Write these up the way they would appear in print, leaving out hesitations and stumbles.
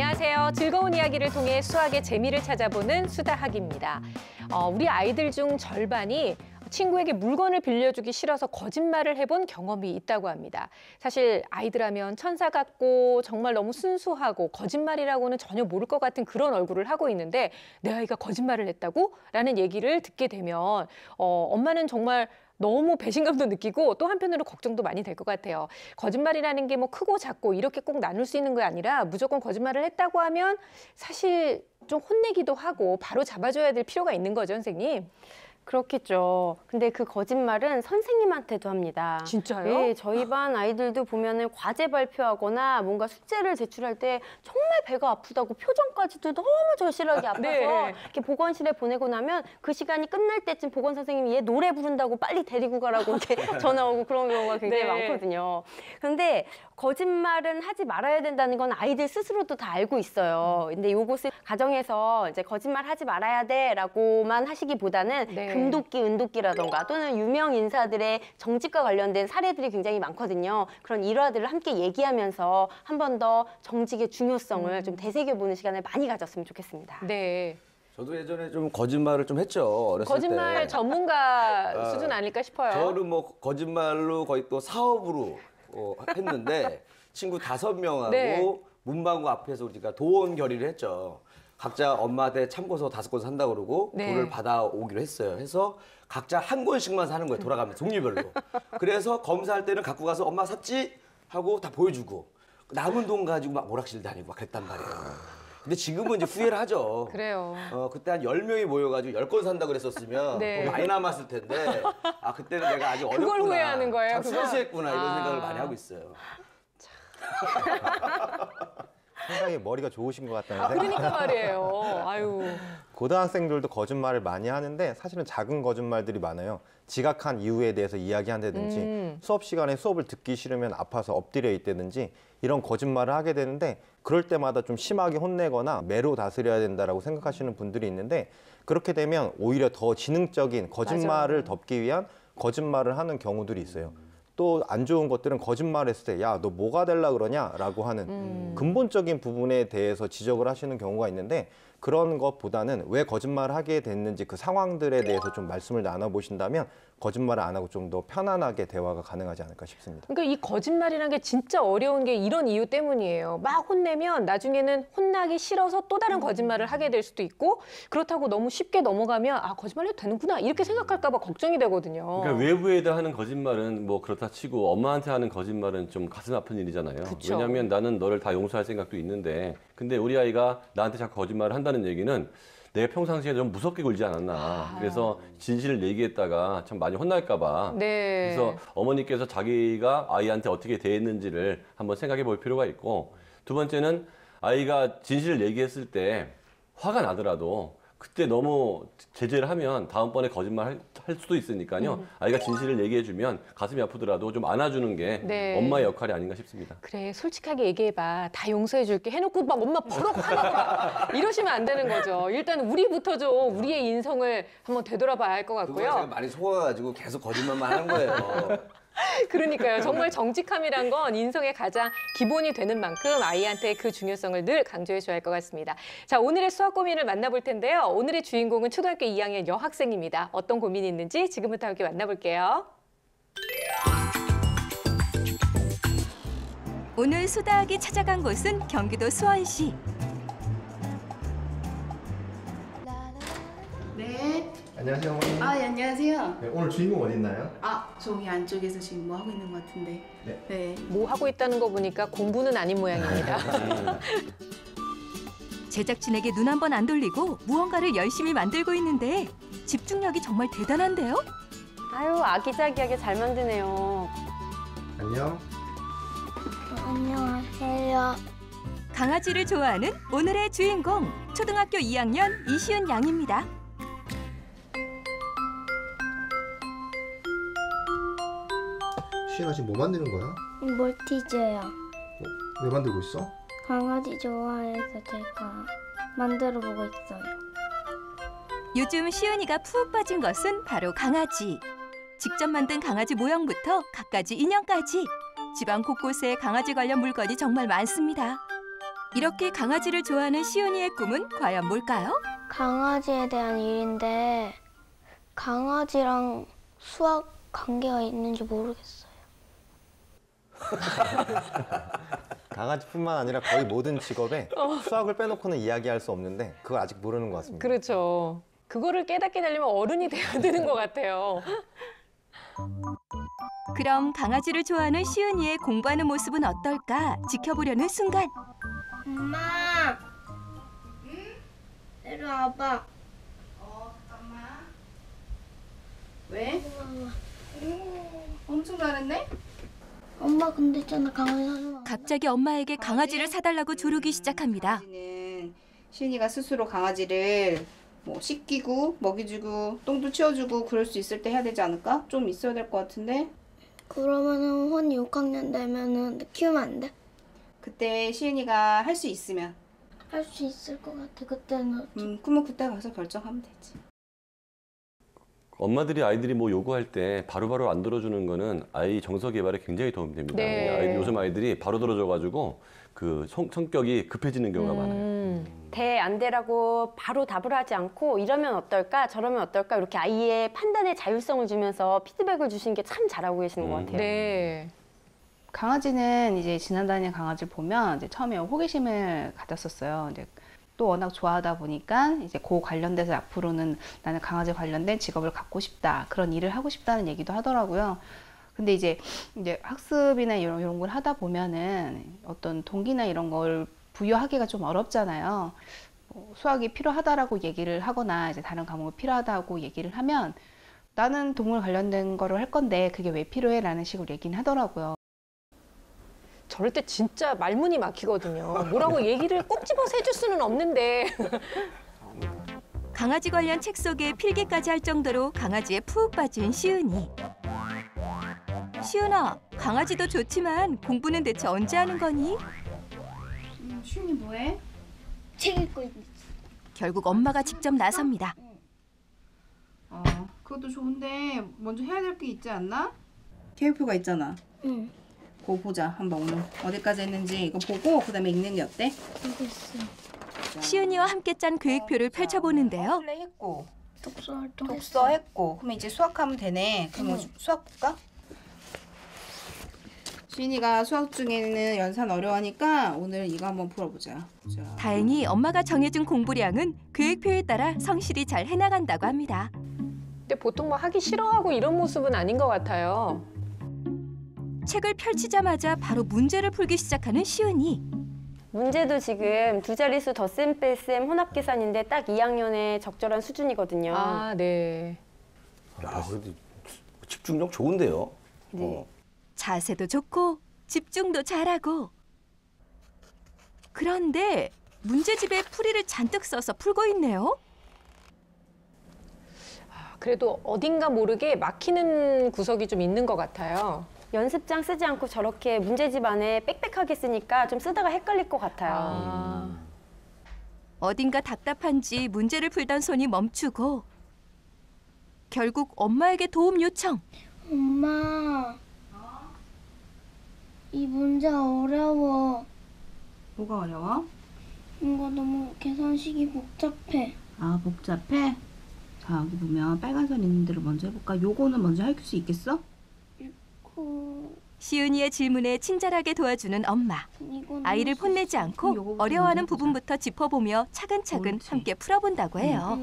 안녕하세요. 즐거운 이야기를 통해 수학의 재미를 찾아보는 수다학입니다. 우리 아이들 중 절반이 친구에게 물건을 빌려주기 싫어서 거짓말을 해본 경험이 있다고 합니다. 사실 아이들하면 천사 같고 정말 너무 순수하고 거짓말이라고는 전혀 모를 것 같은 그런 얼굴을 하고 있는데 내 아이가 거짓말을 했다고? 라는 얘기를 듣게 되면 엄마는 정말 너무 배신감도 느끼고 또 한편으로 걱정도 많이 될 것 같아요. 거짓말이라는 게 뭐 크고 작고 이렇게 꼭 나눌 수 있는 게 아니라 무조건 거짓말을 했다고 하면 사실 좀 혼내기도 하고 바로 잡아줘야 될 필요가 있는 거죠, 선생님. 그렇겠죠. 근데 그 거짓말은 선생님한테도 합니다. 진짜요? 네, 저희 반 아이들도 보면은 과제 발표하거나 뭔가 숙제를 제출할 때 정말 배가 아프다고 표정까지도 너무 절실하게 아파서 네. 이렇게 보건실에 보내고 나면 그 시간이 끝날 때쯤 보건 선생님이 얘 노래 부른다고 빨리 데리고 가라고 이렇게 전화 오고 그런 경우가 굉장히 네. 많거든요. 그런데 거짓말은 하지 말아야 된다는 건 아이들 스스로도 다 알고 있어요. 근데 요것을 가정에서 이제 거짓말 하지 말아야 돼라고만 하시기보다는 네. 금도끼, 은도끼라던가 또는 유명 인사들의 정직과 관련된 사례들이 굉장히 많거든요. 그런 일화들을 함께 얘기하면서 한 번 더 정직의 중요성을 좀 되새겨보는 시간을 많이 가졌으면 좋겠습니다. 네. 저도 예전에 좀 거짓말을 좀 했죠. 어렸을 거짓말 때. 전문가 수준 아닐까 싶어요. 저는 뭐 거짓말로 거의 또 사업으로 했는데 친구 5명하고 네. 문방구 앞에서 우리가 도원 결의를 했죠. 각자 엄마한테 참고서 5권 산다고 그러고 네. 돈을 받아오기로 했어요. 해서 각자 한 권씩만 사는 거예요. 돌아가면서 종류별로. 그래서 검사할 때는 갖고 가서 엄마 샀지? 하고 다 보여주고 남은 돈 가지고 막 오락실 다니고 막 그랬단 말이에요. 근데 지금은 이제 후회를 하죠. 그래요. 그때 한 10명이 모여가지고 10권 산다 그랬었으면 네. 더 많이 남았을 텐데 그때는 내가 아직 어렵구나. 그걸 후회하는 거예요, 참 그거? 순수했구나 이런 생각을 많이 하고 있어요. 상당히 머리가 좋으신 것 같다는 생각이. 그러니까 말이에요. 아유. 고등학생들도 거짓말을 많이 하는데 사실은 작은 거짓말들이 많아요. 지각한 이유에 대해서 이야기한다든지 수업 시간에 수업을 듣기 싫으면 아파서 엎드려 있다든지 이런 거짓말을 하게 되는데 그럴 때마다 좀 심하게 혼내거나 매로 다스려야 된다라고 생각하시는 분들이 있는데 그렇게 되면 오히려 더 지능적인 거짓말을 맞아요. 덮기 위한 거짓말을 하는 경우들이 있어요. 또 안 좋은 것들은 거짓말했을 때 야, 너 뭐가 되려 그러냐라고 하는 근본적인 부분에 대해서 지적을 하시는 경우가 있는데 그런 것보다는 왜 거짓말을 하게 됐는지 그 상황들에 대해서 좀 말씀을 나눠보신다면 거짓말을 안 하고 좀 더 편안하게 대화가 가능하지 않을까 싶습니다. 그러니까 이 거짓말이라는 게 진짜 어려운 게 이런 이유 때문이에요. 막 혼내면 나중에는 혼나기 싫어서 또 다른 거짓말을 하게 될 수도 있고 그렇다고 너무 쉽게 넘어가면 거짓말 해도 되는구나 이렇게 생각할까 봐 걱정이 되거든요. 그러니까 외부에다 하는 거짓말은 뭐 그렇다 치고 엄마한테 하는 거짓말은 좀 가슴 아픈 일이잖아요. 그쵸. 왜냐하면 나는 너를 다 용서할 생각도 있는데 근데 우리 아이가 나한테 자꾸 거짓말을 한다는 얘기는 내가 평상시에 좀 무섭게 굴지 않았나. 그래서 진실을 얘기했다가 참 많이 혼날까 봐. 네. 그래서 어머니께서 자기가 아이한테 어떻게 대했는지를 한번 생각해 볼 필요가 있고 두 번째는 아이가 진실을 얘기했을 때 화가 나더라도 그때 너무 제재를 하면 다음번에 거짓말 할 수도 있으니까요. 아이가 진실을 얘기해주면 가슴이 아프더라도 좀 안아주는 게 네. 엄마의 역할이 아닌가 싶습니다. 그래 솔직하게 얘기해봐. 다 용서해줄게 해놓고 막 엄마 버럭 화나고 이러시면 안 되는 거죠. 일단 우리부터 좀 우리의 인성을 한번 되돌아봐야 할 것 그거 제가 같고요. 많이 속아가지고 계속 거짓말만 하는 거예요. 그러니까요. 정말 정직함이란 건 인성의 가장 기본이 되는 만큼 아이한테 그 중요성을 늘 강조해 줘야 할 것 같습니다. 자, 오늘의 수학 고민을 만나볼 텐데요. 오늘의 주인공은 초등학교 2학년 여학생입니다. 어떤 고민이 있는지 지금부터 함께 만나볼게요. 오늘 수다학이 찾아간 곳은 경기도 수원시. 네. 안녕하세요, 어머니. 예, 안녕하세요. 네, 오늘 주인공 어디 있나요? 저기 안쪽에서 지금 뭐 하고 있는 것 같은데. 네. 뭐 하고 있다는 거 보니까 공부는 아닌 모양입니다. 제작진에게 눈 한 번 안 돌리고 무언가를 열심히 만들고 있는데 집중력이 정말 대단한데요? 아유, 아기자기하게 잘 만드네요. 안녕. 안녕하세요. 강아지를 좋아하는 오늘의 주인공, 초등학교 2학년 이시은 양입니다. 시은아 지금 뭐 만드는 거야? 몰티즈요. 왜 만들고 있어? 강아지 좋아해서 제가 만들어 보고 있어요. 요즘 시은이가 푹 빠진 것은 바로 강아지. 직접 만든 강아지 모형부터 갖가지 인형까지 집안 곳곳에 강아지 관련 물건이 정말 많습니다. 이렇게 강아지를 좋아하는 시은이의 꿈은 과연 뭘까요? 강아지에 대한 일인데 강아지랑 수학 관계가 있는지 모르겠어요. 강아지뿐만 아니라 거의 모든 직업에 수학을 빼놓고는 이야기할 수 없는데 그걸 아직 모르는 것 같습니다. 그렇죠. 그거를 깨닫게 되려면 어른이 돼야 되는 것 같아요. 그럼 강아지를 좋아하는 시은이의 공부하는 모습은 어떨까 지켜보려는 순간 엄마! 응? 이리 와봐. 잠깐만. 왜? 엄청 잘했네? 엄마 근데 있잖아 강아지 사주면 갑자기 엄마에게 강아지를 사달라고 조르기 시작합니다. 강아지는 시은이가 스스로 강아지를 뭐 씻기고 먹이주고 똥도 치워주고 그럴 수 있을 때 해야 되지 않을까? 좀 있어야 될 것 같은데. 그러면은 혼이 6학년 되면은 키우면 안 돼? 그때 시은이가 할 수 있으면. 할 수 있을 것 같아 그때는. 그러면 그때 가서 결정하면 되지. 엄마들이 아이들이 뭐 요구할 때 바로바로 안 들어주는 거는 아이 정서 개발에 굉장히 도움이 됩니다. 네. 요즘 아이들이 바로 들어줘가지고 그 성격이 급해지는 경우가 많아요. 돼, 안 돼라고 바로 답을 하지 않고 이러면 어떨까, 저러면 어떨까 이렇게 아이의 판단의 자율성을 주면서 피드백을 주시는 게 참 잘하고 계시는 것 같아요. 네. 강아지는 이제 지나다니는 강아지를 보면 이제 처음에 호기심을 가졌었어요. 이제 또 워낙 좋아하다 보니까 이제 그 관련돼서 앞으로는 나는 강아지 관련된 직업을 갖고 싶다. 그런 일을 하고 싶다는 얘기도 하더라고요. 근데 이제 학습이나 이런 걸 하다 보면은 어떤 동기나 이런 걸 부여하기가 좀 어렵잖아요. 수학이 필요하다라고 얘기를 하거나 이제 다른 과목이 필요하다고 얘기를 하면 나는 동물 관련된 거를 할 건데 그게 왜 필요해? 라는 식으로 얘기는 하더라고요. 저럴 때 진짜 말문이 막히거든요. 뭐라고 얘기를 꼭 집어서 해줄 수는 없는데. 강아지 관련 책 속에 필기까지 할 정도로 강아지에 푹 빠진 시은이. 시은아, 강아지도 좋지만 공부는 대체 언제 하는 거니? 시은이 뭐해? 책 읽고 있는. 결국 엄마가 직접 나섭니다. 그것도 좋은데 먼저 해야 될 게 있지 않나? 계획표가 있잖아. 응. 그거 보자. 한번 오늘 어디까지 했는지 이거 보고 그다음에 읽는 게 어때? 알겠어. 시은이와 함께 짠 계획표를 펼쳐보는데요. 플레이 했고 독서 활동. 독서 했고 그러면 이제 수학하면 되네. 그럼 수학 볼까? 시은이가 수학 중에는 연산 어려워하니까 오늘 이거 한번 풀어보자. 자. 다행히 엄마가 정해준 공부량은 계획표에 따라 성실히 잘 해나간다고 합니다. 근데 보통 뭐 하기 싫어하고 이런 모습은 아닌 것 같아요. 책을 펼치자마자 바로 문제를 풀기 시작하는 시은이. 문제도 지금 두 자릿수 덧셈 뺄셈 혼합 계산인데 딱 2학년에 적절한 수준이거든요. 아, 네. 야, 그래도 집중력 좋은데요. 네. 자세도 좋고 집중도 잘하고. 그런데 문제집에 풀이를 잔뜩 써서 풀고 있네요. 그래도 어딘가 모르게 막히는 구석이 좀 있는 것 같아요. 연습장 쓰지 않고 저렇게 문제집 안에 빽빽하게 쓰니까 좀 쓰다가 헷갈릴 것 같아요. 어딘가 답답한지 문제를 풀던 손이 멈추고 결국 엄마에게 도움 요청. 엄마. 이 문제 어려워. 뭐가 어려워? 이거 너무 계산식이 복잡해. 아 복잡해? 자 여기 보면 빨간 선 있는 데를 먼저 해볼까? 요거는 먼저 할 수 있겠어? 시은이의 질문에 친절하게 도와주는 엄마. 아이를 혼내지 않고 어려워하는 부분부터 짚어보며 차근차근 옳지. 함께 풀어본다고 해요.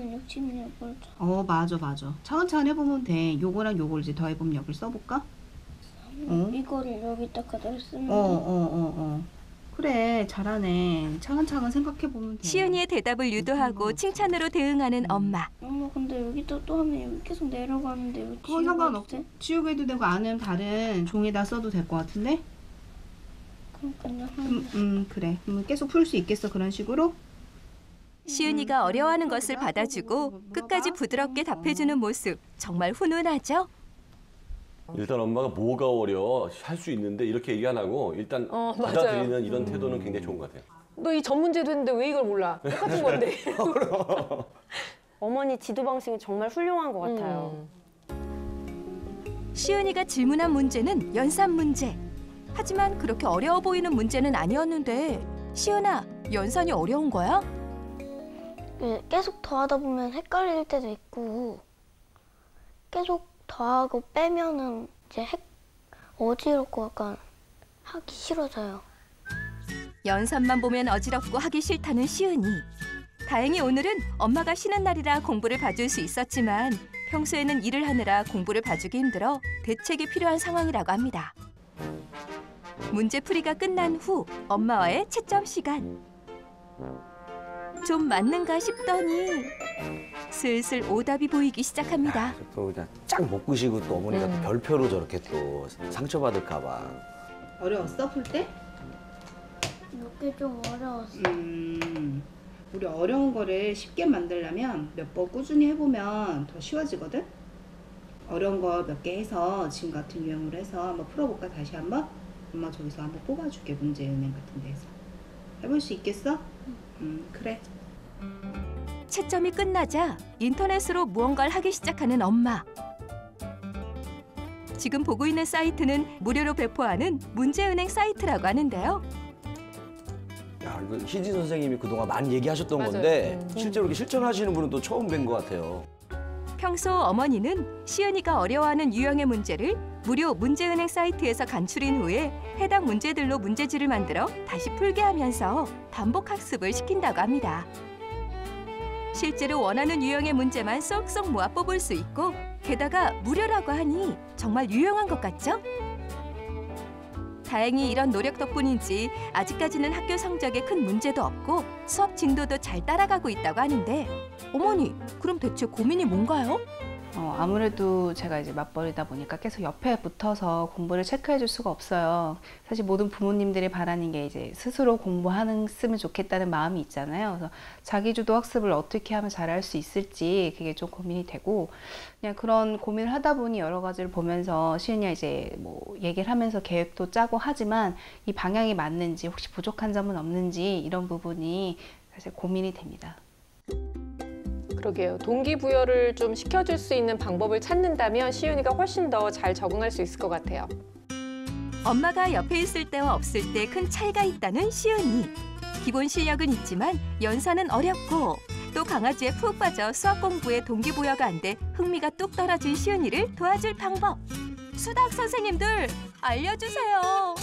맞아. 차근차근 해보면 돼. 요거랑 요걸 이제 더해보면 여기를 써볼까? 이거를 여기다 그대로 쓰면 그래 잘하네. 차근차근 생각해보면 돼. 시은이의 대답을 유도하고 칭찬으로 대응하는 엄마. 엄마 근데 여기다 또 하면 여기 계속 내려가는데 이거 그건 상관없어. 지우개도 되고 아니면 다른 종이에다 써도 될 것 같은데? 그럼 그냥 하면 그래. 그럼 계속 풀 수 있겠어 그런 식으로? 시은이가 어려워하는 것을 받아주고 끝까지 부드럽게 답해주는 모습 정말 훈훈하죠? 일단 엄마가 뭐가 어려워 할 수 있는데 이렇게 얘기 안 하고 일단 받아들이는 이런 태도는 굉장히 좋은 것 같아요. 너 이 전 문제도 했는데 왜 이걸 몰라? 똑같은 건데. 어머니 지도 방식이 정말 훌륭한 것 같아요. 시은이가 질문한 문제는 연산 문제. 하지만 그렇게 어려워 보이는 문제는 아니었는데 시은아, 연산이 어려운 거야? 계속 더하다 보면 헷갈릴 때도 있고 계속 더하고 빼면은 이제 어지럽고 약간 하기 싫어져요. 연산만 보면 어지럽고 하기 싫다는 시은이. 다행히 오늘은 엄마가 쉬는 날이라 공부를 봐줄 수 있었지만 평소에는 일을 하느라 공부를 봐주기 힘들어 대책이 필요한 상황이라고 합니다. 문제풀이가 끝난 후 엄마와의 채점 시간. 좀 맞는가 싶더니 슬슬 오답이 보이기 시작합니다. 또 그냥 쫙 못 끄시고 또 어머니가 또 별표로 저렇게 또 상처받을까 봐. 어려웠어, 풀 때? 몇 개 좀 어려웠어. 우리 어려운 거를 쉽게 만들려면 몇 번 꾸준히 해보면 더 쉬워지거든? 어려운 거 몇 개 해서 지금 같은 유형으로 해서 한번 풀어볼까? 다시 한번? 엄마 저기서 한번 뽑아줄게, 문제은행 같은 데서. 해볼 수 있겠어? 그래. 채점이 끝나자 인터넷으로 무언가를 하기 시작하는 엄마. 지금 보고 있는 사이트는 무료로 배포하는 문제은행 사이트라고 하는데요. 야, 이거 희진 선생님이 그동안 많이 얘기하셨던 맞아요. 건데 실제로 이렇게 실천하시는 분은 또 처음 뵌 것 같아요. 평소 어머니는 시은이가 어려워하는 유형의 문제를 무료 문제은행 사이트에서 간추린 후에 해당 문제들로 문제지를 만들어 다시 풀게 하면서 반복 학습을 시킨다고 합니다. 실제로 원하는 유형의 문제만 쏙쏙 모아 뽑을 수 있고 게다가 무료라고 하니 정말 유용한 것 같죠? 다행히 이런 노력 덕분인지 아직까지는 학교 성적에 큰 문제도 없고 수업 진도도 잘 따라가고 있다고 하는데 어머니, 그럼 대체 고민이 뭔가요? 아무래도 제가 이제 맞벌이다 보니까 계속 옆에 붙어서 공부를 체크해 줄 수가 없어요. 사실 모든 부모님들이 바라는 게 이제 스스로 공부했으면 좋겠다는 마음이 있잖아요. 그래서 자기주도 학습을 어떻게 하면 잘할 수 있을지 그게 좀 고민이 되고 그냥 그런 고민을 하다 보니 여러 가지를 보면서 시은이가 이제 뭐 얘기를 하면서 계획도 짜고 하지만 이 방향이 맞는지 혹시 부족한 점은 없는지 이런 부분이 사실 고민이 됩니다. 그러게요. 동기부여를 좀 시켜줄 수 있는 방법을 찾는다면 시윤이가 훨씬 더 잘 적응할 수 있을 것 같아요. 엄마가 옆에 있을 때와 없을 때 큰 차이가 있다는 시은이. 기본 실력은 있지만 연산은 어렵고 또 강아지에 푹 빠져 수학 공부에 동기부여가 안 돼 흥미가 뚝 떨어진 시은이를 도와줄 방법. 수학 선생님들 알려주세요.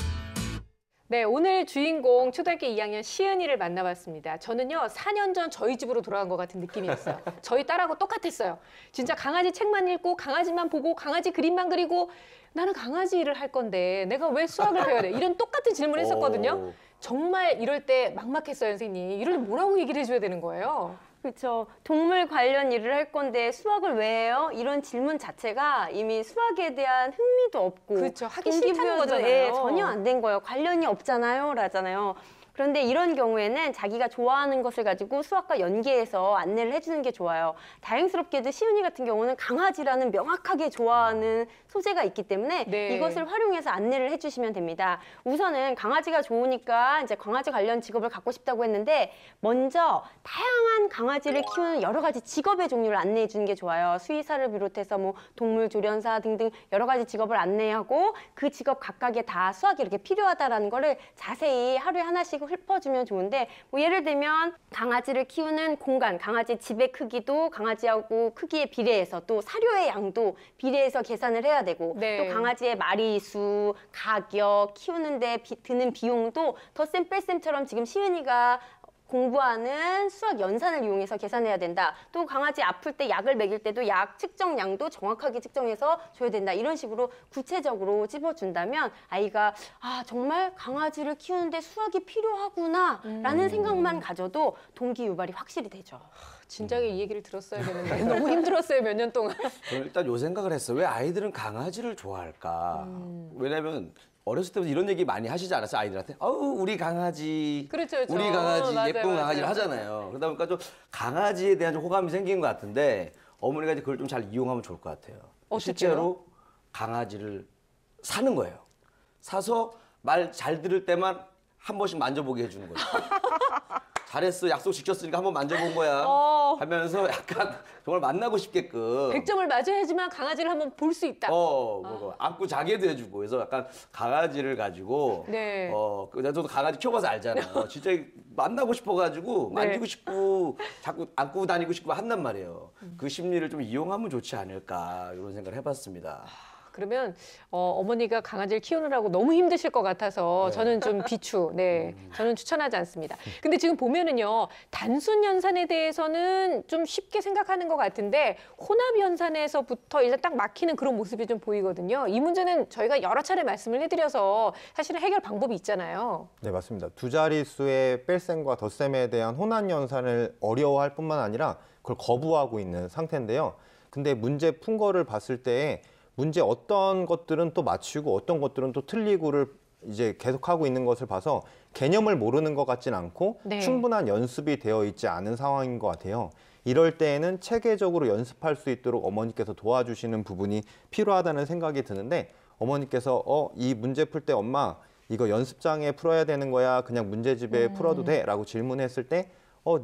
네, 오늘 주인공 초등학교 2학년 시은이를 만나봤습니다. 저는요, 4년 전 저희 집으로 돌아간 것 같은 느낌이었어요. 저희 딸하고 똑같았어요. 진짜 강아지 책만 읽고 강아지만 보고 강아지 그림만 그리고 나는 강아지 일을 할 건데 내가 왜 수학을 배워야 돼? 이런 똑같은 질문을 했었거든요. 정말 이럴 때 막막했어요, 선생님. 이럴 때 뭐라고 얘기를 해줘야 되는 거예요? 그렇죠. 동물 관련 일을 할 건데 수학을 왜 해요? 이런 질문 자체가 이미 수학에 대한 흥미도 없고 그렇죠. 하기 싫다는 거잖아요. 예, 전혀 안 된 거예요. 관련이 없잖아요. 라잖아요. 그런데 이런 경우에는 자기가 좋아하는 것을 가지고 수학과 연계해서 안내를 해주는 게 좋아요. 다행스럽게도 시은이 같은 경우는 강아지라는 명확하게 좋아하는 소재가 있기 때문에 네. 이것을 활용해서 안내를 해주시면 됩니다. 우선은 강아지가 좋으니까 이제 강아지 관련 직업을 갖고 싶다고 했는데 먼저 다양한 강아지를 키우는 여러 가지 직업의 종류를 안내해 주는 게 좋아요. 수의사를 비롯해서 뭐 동물 조련사 등등 여러 가지 직업을 안내하고 그 직업 각각에 다 수학이 이렇게 필요하다라는 거를 자세히 하루에 하나씩 읊어주면 좋은데 뭐 예를 들면 강아지를 키우는 공간, 강아지 집의 크기도 강아지하고 크기에 비례해서 또 사료의 양도 비례해서 계산을 해야 되고 네. 또 강아지의 마리수, 가격, 키우는데 드는 비용도 덧셈 뺄셈처럼 지금 시은이가 공부하는 수학 연산을 이용해서 계산해야 된다. 또 강아지 아플 때 약을 먹일 때도 약 측정량도 정확하게 측정해서 줘야 된다. 이런 식으로 구체적으로 찝어준다면 아이가 아 정말 강아지를 키우는데 수학이 필요하구나 라는 생각만 가져도 동기 유발이 확실히 되죠. 진작에 이 얘기를 들었어야 되는데 너무 힘들었어요, 몇 년 동안. 저는 일단 요 생각을 했어요. 왜 아이들은 강아지를 좋아할까? 왜냐면 어렸을 때부터 이런 얘기 많이 하시지 않았어요? 아이들한테? 아우 우리 강아지, 그렇죠, 그렇죠. 우리 강아지, 맞아요, 예쁜 강아지를 맞아요. 하잖아요. 그러다 보니까 좀 강아지에 대한 좀 호감이 생긴 것 같은데 어머니가 이제 그걸 좀 잘 이용하면 좋을 것 같아요. 어떡해요? 실제로 강아지를 사는 거예요. 사서 말 잘 들을 때만 한 번씩 만져보게 해주는 거예요. 잘했어. 약속 지켰으니까 한번 만져본 거야. 하면서 약간 정말 만나고 싶게끔. 100점을 맞아야지만 강아지를 한번 볼 수 있다. 안고 자게도 해주고. 그래서 약간 강아지를 가지고. 네. 저도 강아지 키워봐서 알잖아요. 진짜 만나고 싶어가지고 만지고 싶고 자꾸 안고 다니고 싶고 한단 말이에요. 그 심리를 좀 이용하면 좋지 않을까 이런 생각을 해봤습니다. 그러면 어머니가 강아지를 키우느라고 너무 힘드실 것 같아서 네. 저는 좀 비추, 저는 추천하지 않습니다. 근데 지금 보면은요, 단순 연산에 대해서는 좀 쉽게 생각하는 것 같은데 혼합 연산에서부터 일단 딱 막히는 그런 모습이 좀 보이거든요. 이 문제는 저희가 여러 차례 말씀을 해드려서 사실은 해결 방법이 있잖아요. 네, 맞습니다. 두 자릿수의 뺄셈과 덧셈에 대한 혼합 연산을 어려워할 뿐만 아니라 그걸 거부하고 있는 상태인데요. 근데 문제 푼 거를 봤을 때 문제 어떤 것들은 또 맞추고 어떤 것들은 또 틀리고를 이제 계속하고 있는 것을 봐서 개념을 모르는 것 같진 않고 충분한 연습이 되어 있지 않은 상황인 것 같아요. 이럴 때에는 체계적으로 연습할 수 있도록 어머니께서 도와주시는 부분이 필요하다는 생각이 드는데 어머니께서 이 문제 풀 때 엄마 이거 연습장에 풀어야 되는 거야? 그냥 문제집에 풀어도 돼? 라고 질문했을 때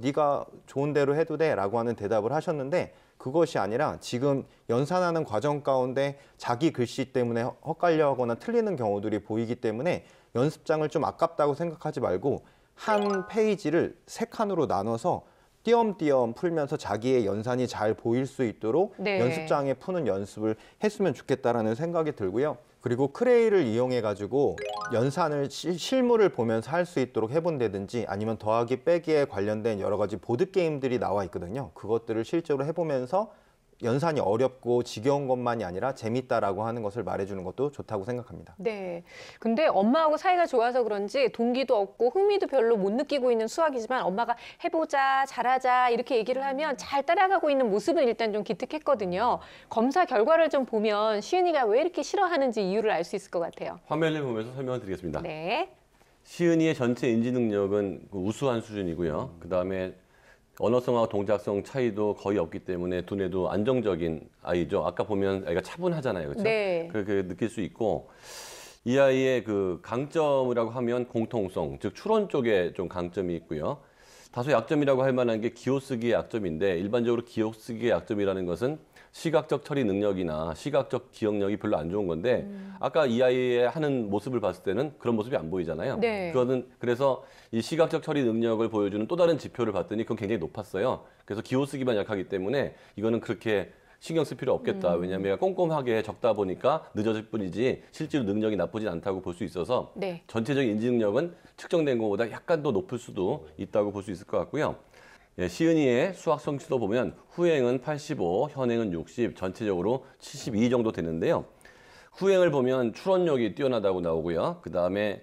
네가 좋은 대로 해도 돼? 라고 하는 대답을 하셨는데 그것이 아니라 지금 연산하는 과정 가운데 자기 글씨 때문에 헛갈려 하거나 틀리는 경우들이 보이기 때문에 연습장을 좀 아깝다고 생각하지 말고 한 페이지를 3칸으로 나눠서 띄엄띄엄 풀면서 자기의 연산이 잘 보일 수 있도록 연습장에 푸는 연습을 했으면 좋겠다라는 생각이 들고요. 그리고 크레이를 이용해 가지고 연산을 실물을 보면서 할 수 있도록 해본다든지 아니면 더하기 빼기에 관련된 여러 가지 보드 게임들이 나와 있거든요. 그것들을 실제로 해보면서 연산이 어렵고 지겨운 것만이 아니라 재밌다라고 하는 것을 말해주는 것도 좋다고 생각합니다. 네. 근데 엄마하고 사이가 좋아서 그런지 동기도 없고 흥미도 별로 못 느끼고 있는 수학이지만 엄마가 해보자, 잘하자 이렇게 얘기를 하면 잘 따라가고 있는 모습은 일단 좀 기특했거든요. 검사 결과를 좀 보면 시은이가 왜 이렇게 싫어하는지 이유를 알 수 있을 것 같아요. 화면을 보면서 설명을 드리겠습니다. 네. 시은이의 전체 인지 능력은 우수한 수준이고요. 그다음에 언어성하고 동작성 차이도 거의 없기 때문에 두뇌도 안정적인 아이죠. 아까 보면 아이가 차분하잖아요. 그렇죠? 네. 그렇게 느낄 수 있고 이 아이의 그 강점이라고 하면 공통성, 즉 추론 쪽에 좀 강점이 있고요. 다소 약점이라고 할 만한 게 기호쓰기의 약점인데 일반적으로 기호쓰기의 약점이라는 것은 시각적 처리 능력이나 시각적 기억력이 별로 안 좋은 건데 아까 이 아이의 하는 모습을 봤을 때는 그런 모습이 안 보이잖아요. 네. 그래서 이 시각적 처리 능력을 보여주는 또 다른 지표를 봤더니 그건 굉장히 높았어요. 그래서 기호쓰기만 약하기 때문에 이거는 그렇게 신경 쓸 필요 없겠다. 왜냐하면 꼼꼼하게 적다 보니까 늦어질 뿐이지 실제로 능력이 나쁘진 않다고 볼 수 있어서 전체적인 인지 능력은 측정된 것보다 약간 더 높을 수도 있다고 볼 수 있을 것 같고요. 시은이의 수학 성취도 보면 후행은 85, 현행은 60, 전체적으로 72 정도 되는데요. 후행을 보면 추론력이 뛰어나다고 나오고요. 그다음에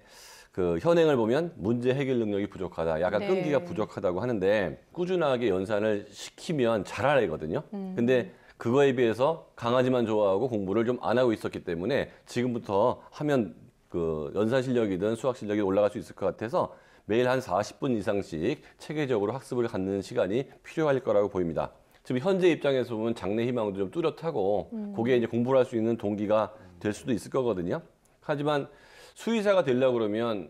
그 현행을 보면 문제 해결 능력이 부족하다. 약간 끈기가 부족하다고 하는데 꾸준하게 연산을 시키면 잘할 애거든요. 근데 그거에 비해서 강아지만 좋아하고 공부를 좀 안 하고 있었기 때문에 지금부터 하면 그 연산 실력이든 수학 실력이 올라갈 수 있을 것 같아서 매일 한 40분 이상씩 체계적으로 학습을 갖는 시간이 필요할 거라고 보입니다. 지금 현재 입장에서 보면 장래 희망도 좀 뚜렷하고 그게 이제 공부를 할 수 있는 동기가 될 수도 있을 거거든요. 하지만 수의사가 되려고 그러면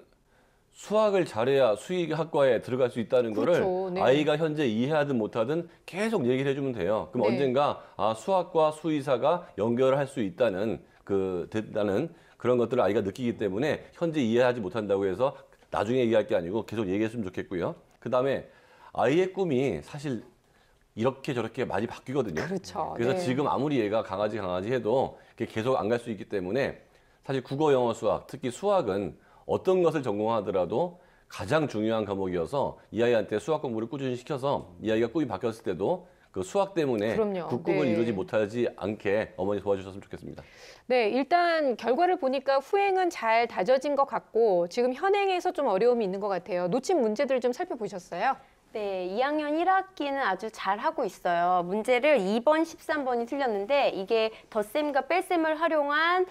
수학을 잘해야 수의학과에 들어갈 수 있다는 거를 아이가 현재 이해하든 못하든 계속 얘기를 해주면 돼요. 그럼 언젠가 수학과 수의사가 연결할 수 있다는 그런 것들을 아이가 느끼기 때문에 현재 이해하지 못한다고 해서 나중에 얘기할 게 아니고 계속 얘기했으면 좋겠고요. 그다음에 아이의 꿈이 사실 이렇게 저렇게 많이 바뀌거든요. 그렇죠. 그래서 지금 아무리 얘가 강아지 해도 계속 안 갈 수 있기 때문에 사실 국어, 영어, 수학, 특히 수학은 어떤 것을 전공하더라도 가장 중요한 과목이어서 이 아이한테 수학 공부를 꾸준히 시켜서 이 아이가 꿈이 바뀌었을 때도 그 수학 때문에 그 꿈을 이루지 못하지 않게 어머니 도와주셨으면 좋겠습니다. 네, 일단 결과를 보니까 후행은 잘 다져진 것 같고 지금 현행에서 좀 어려움이 있는 것 같아요. 놓친 문제들 좀 살펴보셨어요? 네, 2학년 1학기는 아주 잘하고 있어요. 문제를 2번, 13번이 틀렸는데 이게 덧셈과 뺄셈을 활용한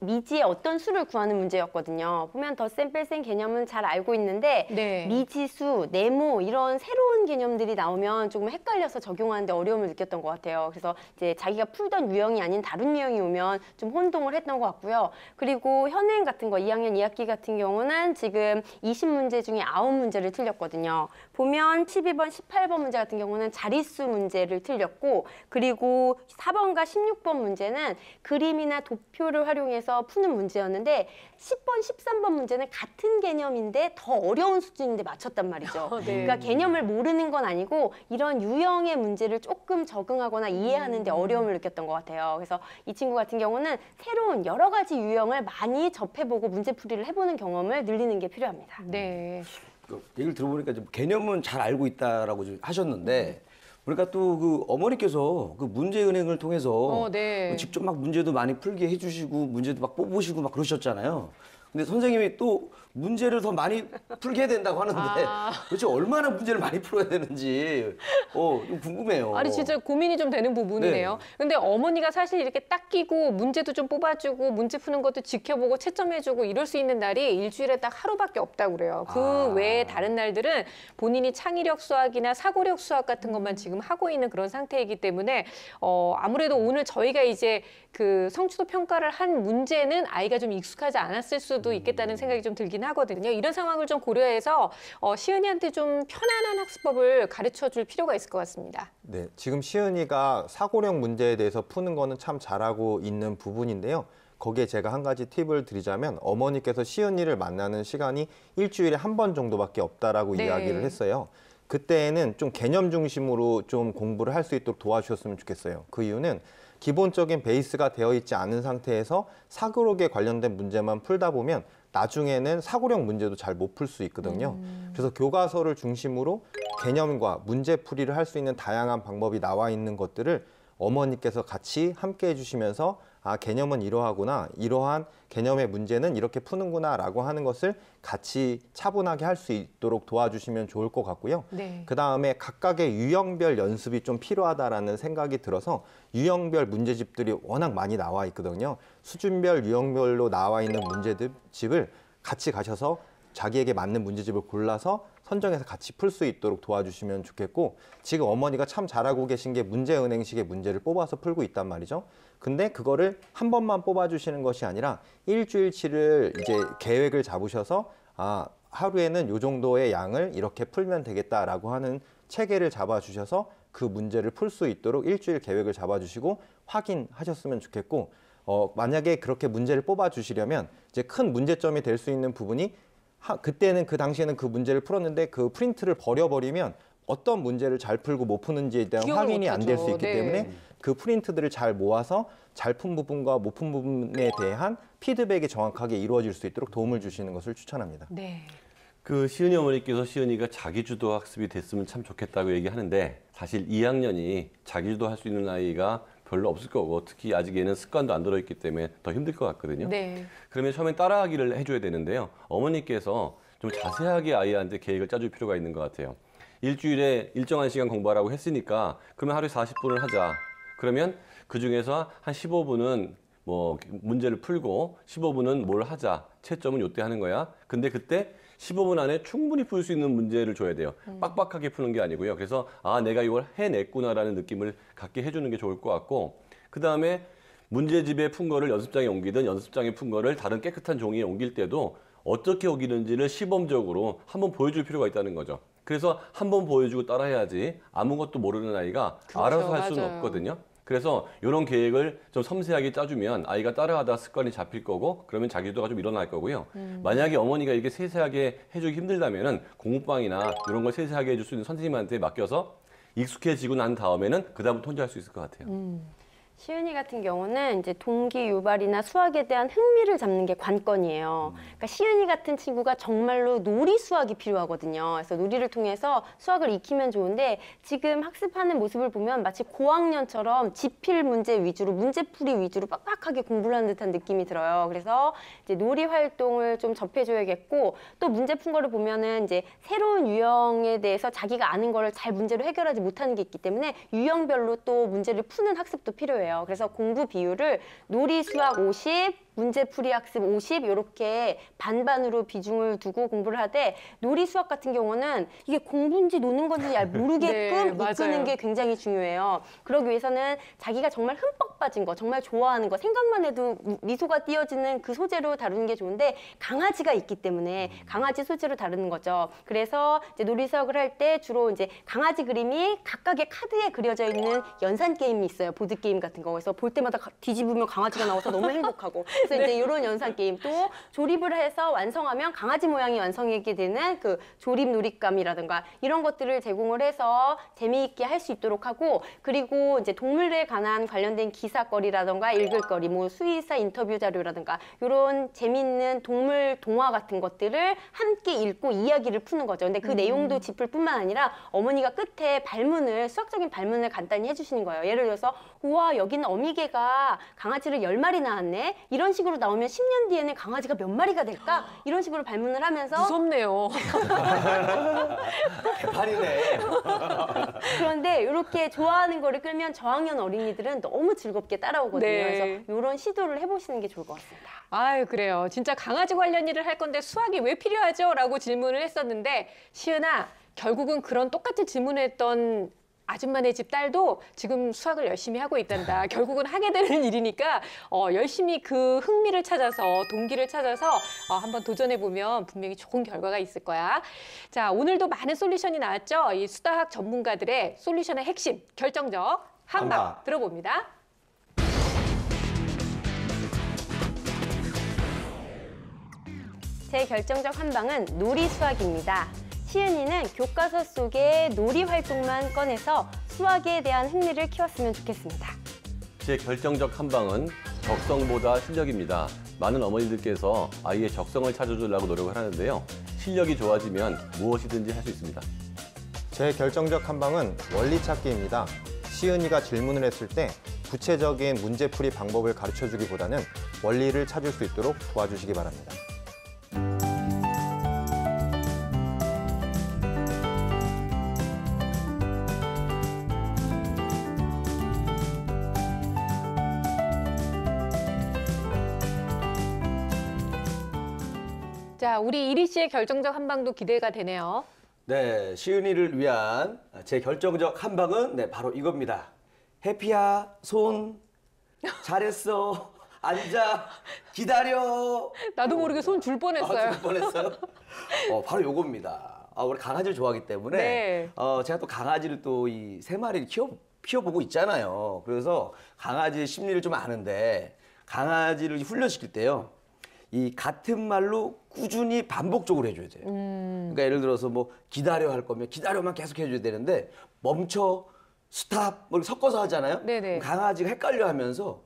미지의 어떤 수를 구하는 문제였거든요. 보면 덧셈, 뺄셈 개념은 잘 알고 있는데 네. 미지수, 네모 이런 새로운 개념들이 나오면 조금 헷갈려서 적용하는데 어려움을 느꼈던 것 같아요. 그래서 이제 자기가 풀던 유형이 아닌 다른 유형이 오면 좀 혼동을 했던 것 같고요. 그리고 현행 같은 거 2학년 2학기 같은 경우는 지금 20문제 중에 9문제를 틀렸거든요. 보면 12번, 18번 문제 같은 경우는 자릿수 문제를 틀렸고 그리고 4번과 16번 문제는 그림이나 도표를 활용해서 푸는 문제였는데 10번, 13번 문제는 같은 개념인데 더 어려운 수준인데 맞췄단 말이죠. 네. 그러니까 개념을 모르는 건 아니고 이런 유형의 문제를 조금 적응하거나 이해하는 데 어려움을 느꼈던 것 같아요. 그래서 이 친구 같은 경우는 새로운 여러 가지 유형을 많이 접해보고 문제풀이를 해보는 경험을 늘리는 게 필요합니다. 네. 그 얘기를 들어보니까 좀 개념은 잘 알고 있다라고 좀 하셨는데 그러니까 또 그 어머니께서 그 문제은행을 통해서 네. 직접 막 문제도 많이 풀게 해주시고 문제도 막 뽑으시고 막 그러셨잖아요. 근데 선생님이 또 문제를 더 많이 풀게 해야 된다고 하는데 도대체 얼마나 문제를 많이 풀어야 되는지 좀 궁금해요. 아니 진짜 고민이 좀 되는 부분이네요. 근데 어머니가 사실 이렇게 딱 끼고 문제도 좀 뽑아주고 문제 푸는 것도 지켜보고 채점해주고 이럴 수 있는 날이 일주일에 딱 하루밖에 없다고 그래요. 그 외에 다른 날들은 본인이 창의력 수학이나 사고력 수학 같은 것만 지금 하고 있는 그런 상태이기 때문에 아무래도 오늘 저희가 이제 그 성취도 평가를 한 문제는 아이가 좀 익숙하지 않았을 수도 있겠다는 생각이 좀 들긴 하거든요. 이런 상황을 좀 고려해서 시은이한테 좀 편안한 학습법을 가르쳐 줄 필요가 있을 것 같습니다. 네, 지금 시은이가 사고력 문제에 대해서 푸는 거는 참 잘하고 있는 부분인데요. 거기에 제가 한 가지 팁을 드리자면 어머니께서 시은이를 만나는 시간이 일주일에 한 번 정도밖에 없다라고 이야기를 했어요. 그때에는 좀 개념 중심으로 좀 공부를 할 수 있도록 도와주셨으면 좋겠어요. 그 이유는 기본적인 베이스가 되어 있지 않은 상태에서 사고력에 관련된 문제만 풀다 보면 나중에는 사고력 문제도 잘 못 풀 수 있거든요. 그래서 교과서를 중심으로 개념과 문제풀이를 할 수 있는 다양한 방법이 나와 있는 것들을 어머니께서 같이 함께 해주시면서 개념은 이러하구나, 이러한 개념의 문제는 이렇게 푸는구나 라고 하는 것을 같이 차분하게 할 수 있도록 도와주시면 좋을 것 같고요. 그 다음에 각각의 유형별 연습이 좀 필요하다라는 생각이 들어서 유형별 문제집들이 워낙 많이 나와 있거든요. 수준별, 유형별로 나와 있는 문제집을 같이 가셔서 자기에게 맞는 문제집을 골라서 선정해서 같이 풀 수 있도록 도와주시면 좋겠고, 지금 어머니가 참 잘하고 계신 게 문제은행식의 문제를 뽑아서 풀고 있단 말이죠. 근데 그거를 한 번만 뽑아주시는 것이 아니라 일주일치를 이제 계획을 잡으셔서 하루에는 요 정도의 양을 이렇게 풀면 되겠다라고 하는 체계를 잡아주셔서 그 문제를 풀 수 있도록 일주일 계획을 잡아주시고 확인하셨으면 좋겠고, 만약에 그렇게 문제를 뽑아주시려면 이제 큰 문제점이 될 수 있는 부분이 그때는 그 당시에는 그 문제를 풀었는데 그 프린트를 버려버리면 어떤 문제를 잘 풀고 못 푸는지에 대한 확인이 안 될 수 있기 때문에 그 프린트들을 잘 모아서 잘 푼 부분과 못 푼 부분에 대한 피드백이 정확하게 이루어질 수 있도록 도움을 주시는 것을 추천합니다. 네. 그 시은이 어머니께서 시은이가 자기주도 학습이 됐으면 참 좋겠다고 얘기하는데 사실 2학년이 자기주도 할 수 있는 아이가 별로 없을 거고 특히 아직 얘는 습관도 안 들어있기 때문에 더 힘들 것 같거든요. 네. 그러면 처음엔 따라하기를 해줘야 되는데요. 어머니께서 좀 자세하게 아이한테 계획을 짜줄 필요가 있는 것 같아요. 일주일에 일정한 시간 공부하라고 했으니까 그러면 하루에 40분을 하자. 그러면 그중에서 한 15분은 뭐 문제를 풀고 15분은 뭘 하자. 채점은 요때 하는 거야. 근데 그때 15분 안에 충분히 풀 수 있는 문제를 줘야 돼요. 빡빡하게 푸는 게 아니고요. 그래서 내가 이걸 해냈구나라는 느낌을 갖게 해주는 게 좋을 것 같고, 그 다음에 문제집에 푼 거를 연습장에 옮기든 연습장에 푼 거를 다른 깨끗한 종이에 옮길 때도 어떻게 옮기는지를 시범적으로 한번 보여줄 필요가 있다는 거죠. 그래서 한번 보여주고 따라해야지 아무것도 모르는 아이가 알아서 할 수는 없거든요. 그래서 이런 계획을 좀 섬세하게 짜주면 아이가 따라하다 습관이 잡힐 거고 그러면 자기주도가 좀 일어날 거고요. 만약에 어머니가 이게 세세하게 해주기 힘들다면은 공부방이나 이런 걸 세세하게 해줄 수 있는 선생님한테 맡겨서 익숙해지고 난 다음에는 그다음부터 혼자 할 수 있을 것 같아요. 시은이 같은 경우는 이제 동기 유발이나 수학에 대한 흥미를 잡는 게 관건이에요. 그러니까 시은이 같은 친구가 정말로 놀이 수학이 필요하거든요. 그래서 놀이를 통해서 수학을 익히면 좋은데 지금 학습하는 모습을 보면 마치 고학년처럼 지필 문제 위주로 문제풀이 위주로 빡빡하게 공부를 하는 듯한 느낌이 들어요. 그래서 이제 놀이 활동을 좀 접해줘야겠고 또 문제 푼 거를 보면은 이제 새로운 유형에 대해서 자기가 아는 거를 잘 문제로 해결하지 못하는 게 있기 때문에 유형별로 또 문제를 푸는 학습도 필요해요. 그래서 공부 비율을 놀이 수학 50, 문제풀이 학습 50 이렇게 반반으로 비중을 두고 공부를 하되 놀이 수학 같은 경우는 이게 공부인지 노는 건지 잘 모르게끔 네, 이끄는 맞아요. 게 굉장히 중요해요. 그러기 위해서는 자기가 정말 흠뻑 빠진 거, 정말 좋아하는 거, 생각만 해도 미소가 띄어지는 그 소재로 다루는 게 좋은데 강아지가 있기 때문에 강아지 소재로 다루는 거죠. 그래서 이제 놀이 수학을 할 때 주로 이제 강아지 그림이 각각의 카드에 그려져 있는 연산 게임이 있어요. 보드 게임 같은 거. 그래서 볼 때마다 뒤집으면 강아지가 나와서 너무 행복하고. 그래서 이제 이런 연산 게임 또 조립을 해서 완성하면 강아지 모양이 완성하게 되는 그 조립 놀잇감이라든가 이런 것들을 제공을 해서 재미있게 할 수 있도록 하고 그리고 이제 동물에 관련된 기사거리라든가 읽을 거리, 뭐 수의사 인터뷰 자료라든가 이런 재미있는 동물 동화 같은 것들을 함께 읽고 이야기를 푸는 거죠. 근데 그 내용도 짚을 뿐만 아니라 어머니가 끝에 수학적인 발문을 간단히 해주시는 거예요. 예를 들어서 우와 여기는 어미개가 강아지를 10마리 낳았네. 이런 식으로 나오면 10년 뒤에는 강아지가 몇 마리가 될까? 이런 식으로 발문을 하면서 무섭네요. 개판이네. 그런데 이렇게 좋아하는 거를 끌면 저학년 어린이들은 너무 즐겁게 따라오거든요. 네. 그래서 이런 시도를 해보시는 게 좋을 것 같습니다. 아유, 그래요. 진짜 강아지 관련 일을 할 건데 수학이 왜 필요하죠? 라고 질문을 했었는데 시은아, 결국은 그런 똑같은 질문을 했던 아줌마네 집 딸도 지금 수학을 열심히 하고 있단다. 결국은 하게 되는 일이니까 열심히 그 흥미를 찾아서 동기를 찾아서 한번 도전해보면 분명히 좋은 결과가 있을 거야. 자, 오늘도 많은 솔루션이 나왔죠. 이 수다학 전문가들의 솔루션의 핵심, 결정적 한방 한방. 들어봅니다. 제 결정적 한방은 놀이 수학입니다. 시은이는 교과서 속의 놀이 활동만 꺼내서 수학에 대한 흥미를 키웠으면 좋겠습니다. 제 결정적 한방은 적성보다 실력입니다. 많은 어머니들께서 아이의 적성을 찾아주려고 노력을 하는데요. 실력이 좋아지면 무엇이든지 할 수 있습니다. 제 결정적 한방은 원리 찾기입니다. 시은이가 질문을 했을 때 구체적인 문제풀이 방법을 가르쳐주기보다는 원리를 찾을 수 있도록 도와주시기 바랍니다. 자, 우리 이리 씨의 결정적 한방도 기대가 되네요. 네, 시은이를 위한 제 결정적 한방은 네, 바로 이겁니다. 해피야, 손, 잘했어, 앉아, 기다려. 나도 모르게 손 줄 뻔했어요. 줄 뻔했어요? 바로 요겁니다. 우리 강아지를 좋아하기 때문에 네. 제가 또 강아지를 또 이 3마리를 키워보고 있잖아요. 그래서 강아지의 심리를 좀 아는데 강아지를 훈련시킬 때요. 이 같은 말로 꾸준히 반복적으로 해줘야 돼요. 그러니까 예를 들어서 뭐 기다려 할 거면 기다려만 계속 해줘야 되는데 멈춰, 스탑, 뭐 섞어서 하잖아요. 네네. 강아지가 헷갈려 하면서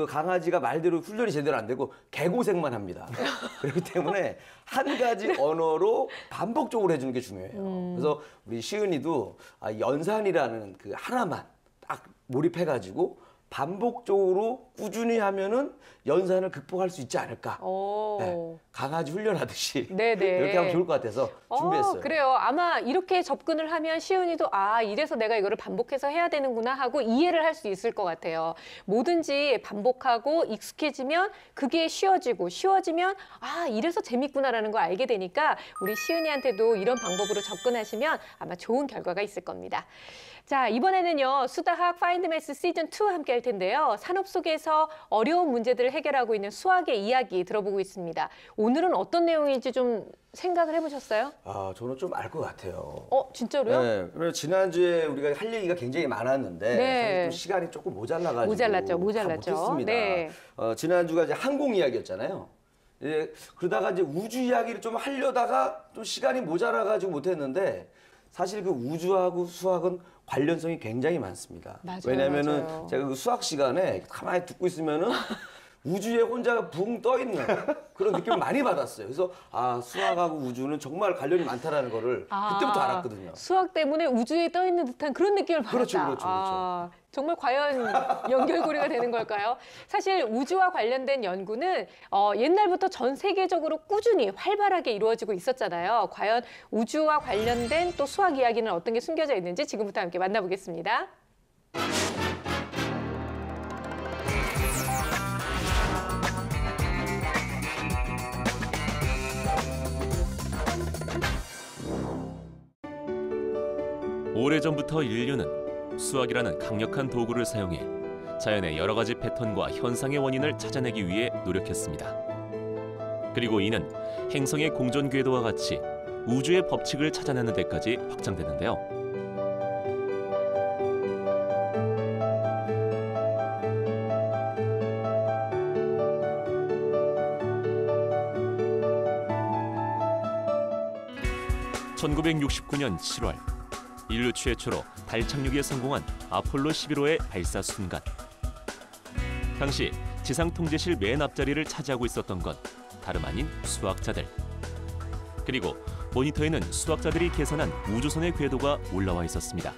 강아지가 말대로 훈련이 제대로 안 되고 개고생만 합니다. 그렇기 때문에 한 가지 언어로 반복적으로 해주는 게 중요해요. 그래서 우리 시은이도 연산이라는 그 하나만 딱 몰입해가지고 반복적으로 꾸준히 하면은 연산을 극복할 수 있지 않을까. 네, 강아지 훈련하듯이 네네. 이렇게 하면 좋을 것 같아서 준비했어요. 그래요. 아마 이렇게 접근을 하면 시은이도 이래서 내가 이거를 반복해서 해야 되는구나 하고 이해를 할 수 있을 것 같아요. 뭐든지 반복하고 익숙해지면 그게 쉬워지면 이래서 재밌구나라는 걸 알게 되니까 우리 시은이한테도 이런 방법으로 접근하시면 아마 좋은 결과가 있을 겁니다. 자, 이번에는요. 수다학 파인드매스 시즌2 함께 할 텐데요. 산업 속에서 어려운 문제들을 해결하고 있는 수학의 이야기 들어보고 있습니다. 오늘은 어떤 내용인지 좀 생각을 해보셨어요? 저는 좀 알 것 같아요. 진짜로요? 네, 그래서 지난주에 우리가 할 얘기가 굉장히 많았는데 네. 사실 좀 시간이 조금 모자라가지고 모자랐죠. 다 못했습니다. 네. 지난주가 이제 항공 이야기였잖아요. 그러다가 이제 우주 이야기를 좀 하려다가 좀 시간이 모자라가지고 못했는데 사실 그 우주하고 수학은 관련성이 굉장히 많습니다. 맞아요, 왜냐면은 맞아요. 제가 그 수학 시간에 가만히 듣고 있으면은 우주에 혼자 붕 떠 있는 그런 느낌을 많이 받았어요. 그래서 아, 수학하고 우주는 정말 관련이 많다라는 거를 그때부터 알았거든요. 수학 때문에 우주에 떠 있는 듯한 그런 느낌을 받았다. 그렇죠. 정말 과연 연결고리가 되는 걸까요? 사실 우주와 관련된 연구는 옛날부터 전 세계적으로 꾸준히 활발하게 이루어지고 있었잖아요. 과연 우주와 관련된 또 수학 이야기는 어떤 게 숨겨져 있는지 지금부터 함께 만나보겠습니다. 오래전부터 인류는 수학이라는 강력한 도구를 사용해 자연의 여러 가지 패턴과 현상의 원인을 찾아내기 위해 노력했습니다. 그리고 이는 행성의 공전 궤도와 같이 우주의 법칙을 찾아내는 데까지 확장되는데요. (1969년 7월) 인류 최초로 달 착륙에 성공한 아폴로 11호의 발사 순간. 당시 지상 통제실 맨 앞자리를 차지하고 있었던 건 다름 아닌 수학자들. 그리고 모니터에는 수학자들이 계산한 우주선의 궤도가 올라와 있었습니다.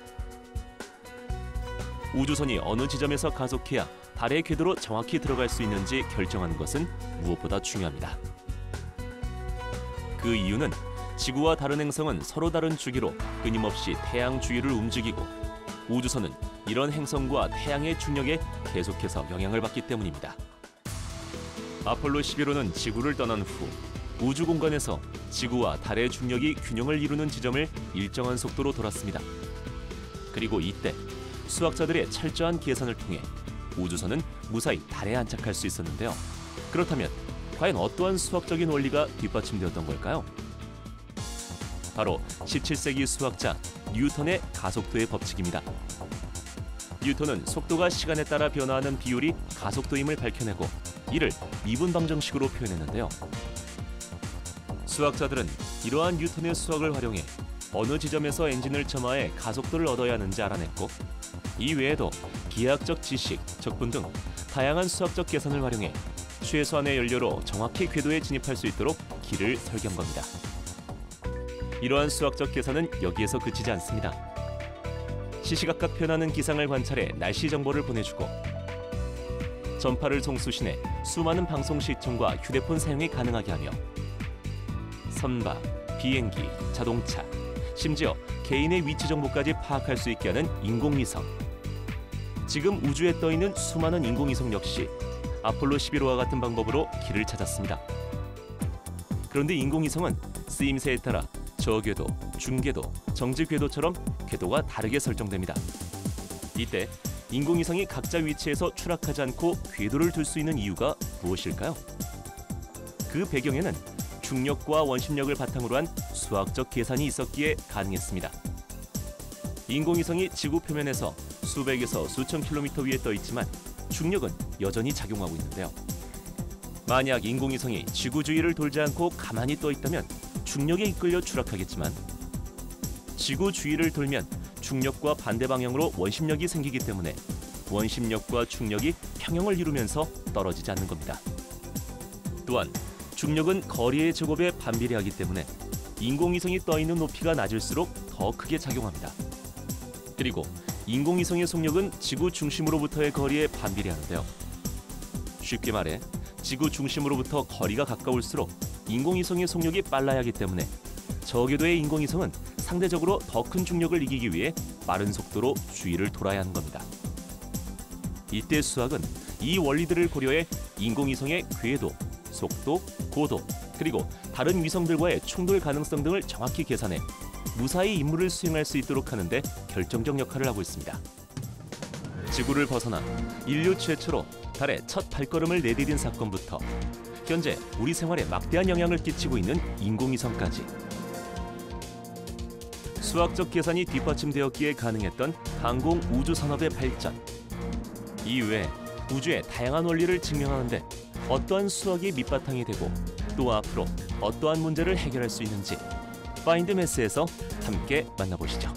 우주선이 어느 지점에서 가속해야 달의 궤도로 정확히 들어갈 수 있는지 결정하는 것은 무엇보다 중요합니다. 그 이유는 지구와 다른 행성은 서로 다른 주기로 끊임없이 태양 주위를 움직이고 우주선은 이런 행성과 태양의 중력에 계속해서 영향을 받기 때문입니다. 아폴로 11호는 지구를 떠난 후 우주 공간에서 지구와 달의 중력이 균형을 이루는 지점을 일정한 속도로 돌았습니다. 그리고 이때 수학자들의 철저한 계산을 통해 우주선은 무사히 달에 안착할 수 있었는데요. 그렇다면 과연 어떠한 수학적인 원리가 뒷받침되었던 걸까요? 바로 17세기 수학자 뉴턴의 가속도의 법칙입니다. 뉴턴은 속도가 시간에 따라 변화하는 비율이 가속도임을 밝혀내고 이를 이분 방정식으로 표현했는데요. 수학자들은 이러한 뉴턴의 수학을 활용해 어느 지점에서 엔진을 점화해 가속도를 얻어야 하는지 알아냈고 이 외에도 기하학적 지식, 적분 등 다양한 수학적 계산을 활용해 최소한의 연료로 정확히 궤도에 진입할 수 있도록 길을 설계한 겁니다. 이러한 수학적 계산은 여기에서 그치지 않습니다. 시시각각 변하는 기상을 관찰해 날씨 정보를 보내주고 전파를 송수신해 수많은 방송 시청과 휴대폰 사용이 가능하게 하며 선박, 비행기, 자동차, 심지어 개인의 위치 정보까지 파악할 수 있게 하는 인공위성. 지금 우주에 떠있는 수많은 인공위성 역시 아폴로 11호와 같은 방법으로 길을 찾았습니다. 그런데 인공위성은 쓰임새에 따라 저궤도, 중궤도, 정지궤도처럼 궤도가 다르게 설정됩니다. 이때 인공위성이 각자 위치에서 추락하지 않고 궤도를 둘 수 있는 이유가 무엇일까요? 그 배경에는 중력과 원심력을 바탕으로 한 수학적 계산이 있었기에 가능했습니다. 인공위성이 지구 표면에서 수백에서 수천 킬로미터 위에 떠 있지만 중력은 여전히 작용하고 있는데요. 만약 인공위성이 지구 주위를 돌지 않고 가만히 떠 있다면 중력에 이끌려 추락하겠지만 지구 주위를 돌면 중력과 반대 방향으로 원심력이 생기기 때문에 원심력과 중력이 평형을 이루면서 떨어지지 않는 겁니다. 또한 중력은 거리의 제곱에 반비례하기 때문에 인공위성이 떠 있는 높이가 낮을수록 더 크게 작용합니다. 그리고 인공위성의 속력은 지구 중심으로부터의 거리에 반비례하는데요. 쉽게 말해 지구 중심으로부터 거리가 가까울수록 인공위성의 속력이 빨라야 하기 때문에 저궤도의 인공위성은 상대적으로 더 큰 중력을 이기기 위해 빠른 속도로 주위를 돌아야 하는 겁니다. 이때 수학은 이 원리들을 고려해 인공위성의 궤도, 속도, 고도, 그리고 다른 위성들과의 충돌 가능성 등을 정확히 계산해 무사히 임무를 수행할 수 있도록 하는 데 결정적 역할을 하고 있습니다. 지구를 벗어나 인류 최초로 달에 첫 발걸음을 내디딘 사건부터 현재 우리 생활에 막대한 영향을 끼치고 있는 인공위성까지 수학적 계산이 뒷받침되었기에 가능했던 항공 우주 산업의 발전. 이외에 우주의 다양한 원리를 증명하는 데 어떠한 수학이 밑바탕이 되고 또 앞으로 어떠한 문제를 해결할 수 있는지 파인드메스에서 함께 만나보시죠.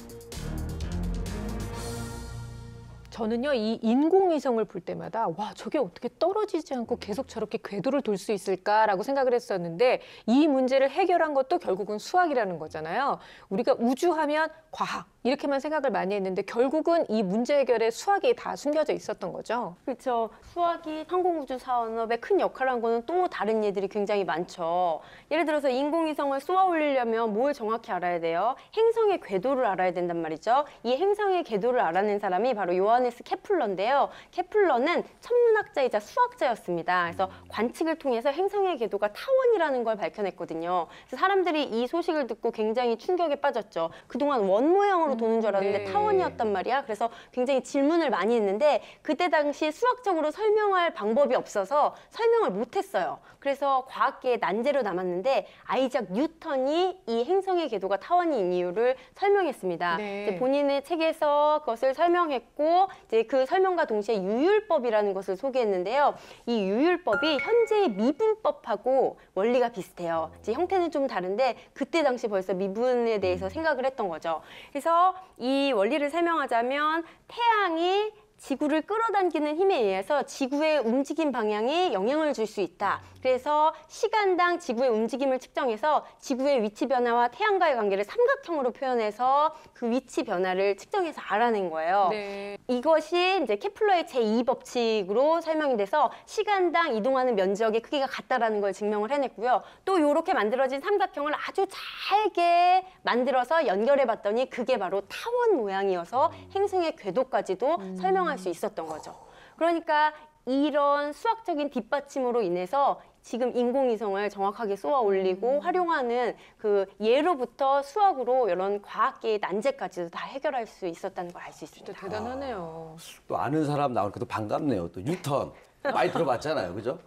저는요, 이 인공위성을 볼 때마다 와, 저게 어떻게 떨어지지 않고 계속 저렇게 궤도를 돌 수 있을까라고 생각을 했었는데 이 문제를 해결한 것도 결국은 수학이라는 거잖아요. 우리가 우주하면 과학 이렇게만 생각을 많이 했는데 결국은 이 문제 해결에 수학이 다 숨겨져 있었던 거죠. 그렇죠. 수학이 항공우주 산업에 큰 역할을 한 거는 또 다른 예들이 굉장히 많죠. 예를 들어서 인공위성을 쏘아 올리려면 뭘 정확히 알아야 돼요? 행성의 궤도를 알아야 된단 말이죠. 이 행성의 궤도를 알아낸 사람이 바로 요하네스 케플러인데요. 케플러는 천문학자이자 수학자였습니다. 그래서 관측을 통해서 행성의 궤도가 타원이라는 걸 밝혀냈거든요. 그래서 사람들이 이 소식을 듣고 굉장히 충격에 빠졌죠. 그동안 원 모양으로 도는 줄 알았는데 네. 타원이었단 말이야. 그래서 굉장히 질문을 많이 했는데 그때 당시 수학적으로 설명할 방법이 없어서 설명을 못했어요. 그래서 과학계의 난제로 남았는데 아이작 뉴턴이 이 행성의 궤도가 타원인 이유를 설명했습니다. 네. 이제 본인의 책에서 그것을 설명했고 이제 그 설명과 동시에 유율법이라는 것을 소개했는데요. 이 유율법이 현재의 미분법하고 원리가 비슷해요. 이제 형태는 좀 다른데 그때 당시 벌써 미분에 대해서 생각을 했던 거죠. 그래서 이 원리를 설명하자면 태양이 지구를 끌어당기는 힘에 의해서 지구의 움직임 방향에 영향을 줄 수 있다. 그래서 시간당 지구의 움직임을 측정해서 지구의 위치 변화와 태양과의 관계를 삼각형으로 표현해서 그 위치 변화를 측정해서 알아낸 거예요. 네. 이것이 이제 케플러의 제2법칙으로 설명이 돼서 시간당 이동하는 면적의 크기가 같다라는 걸 증명을 해냈고요. 또 이렇게 만들어진 삼각형을 아주 잘게 만들어서 연결해 봤더니 그게 바로 타원 모양이어서 행성의 궤도까지도 설명할 수 있었던 거죠. 그러니까 이런 수학적인 뒷받침으로 인해서 지금 인공위성을 정확하게 쏘아 올리고 활용하는 그 예로부터 수학으로 이런 과학계의 난제까지도 다 해결할 수 있었다는 걸 알 수 있습니다. 진짜 대단하네요. 또 아는 사람 나오니까 또 반갑네요. 또 뉴턴. 많이 들어봤잖아요. 그죠?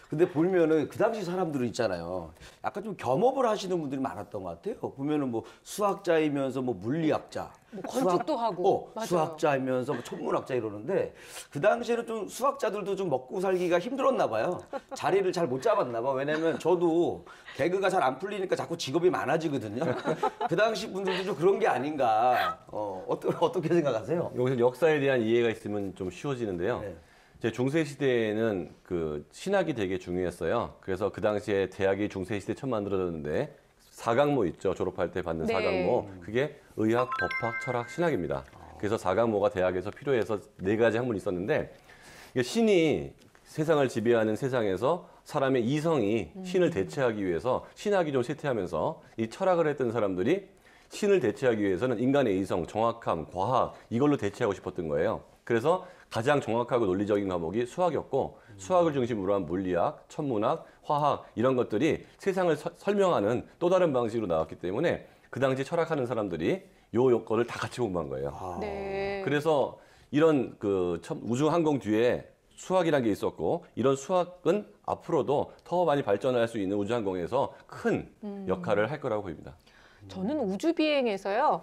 근데 보면은 그 당시 사람들은 있잖아요. 약간 좀 겸업을 하시는 분들이 많았던 것 같아요. 보면은 뭐 수학자이면서 뭐 물리학자. 뭐 건축도 하고. 맞아요. 수학자이면서 뭐 천문학자 이러는데 그 당시에는 좀 수학자들도 좀 먹고 살기가 힘들었나 봐요. 자리를 잘 못 잡았나 봐. 왜냐면 저도 개그가 잘 안 풀리니까 자꾸 직업이 많아지거든요. 그 당시 분들도 좀 그런 게 아닌가. 어떻게 생각하세요? 여기서 역사에 대한 이해가 있으면 좀 쉬워지는데요. 네. 제 중세 시대에는 그 신학이 되게 중요했어요. 그래서 그 당시에 대학이 중세 시대 처음 만들어졌는데 사강모 있죠. 졸업할 때 받는 네. 사강모. 그게 의학, 법학, 철학, 신학입니다. 그래서 사강모가 대학에서 필요해서 4가지 학문이 있었는데 이게 신이 세상을 지배하는 세상에서 사람의 이성이 신을 대체하기 위해서 신학이 좀 쇠퇴하면서 이 철학을 했던 사람들이 신을 대체하기 위해서는 인간의 이성, 정확함, 과학 이걸로 대체하고 싶었던 거예요. 그래서 가장 정확하고 논리적인 과목이 수학이었고 수학을 중심으로 한 물리학, 천문학, 화학 이런 것들이 세상을 설명하는 또 다른 방식으로 나왔기 때문에 그 당시 철학하는 사람들이 요 요건을 다 같이 공부한 거예요. 네. 그래서 이런 그 우주항공 뒤에 수학이라는 게 있었고 이런 수학은 앞으로도 더 많이 발전할 수 있는 우주항공에서 큰 역할을 할 거라고 보입니다. 저는 우주 비행에서요.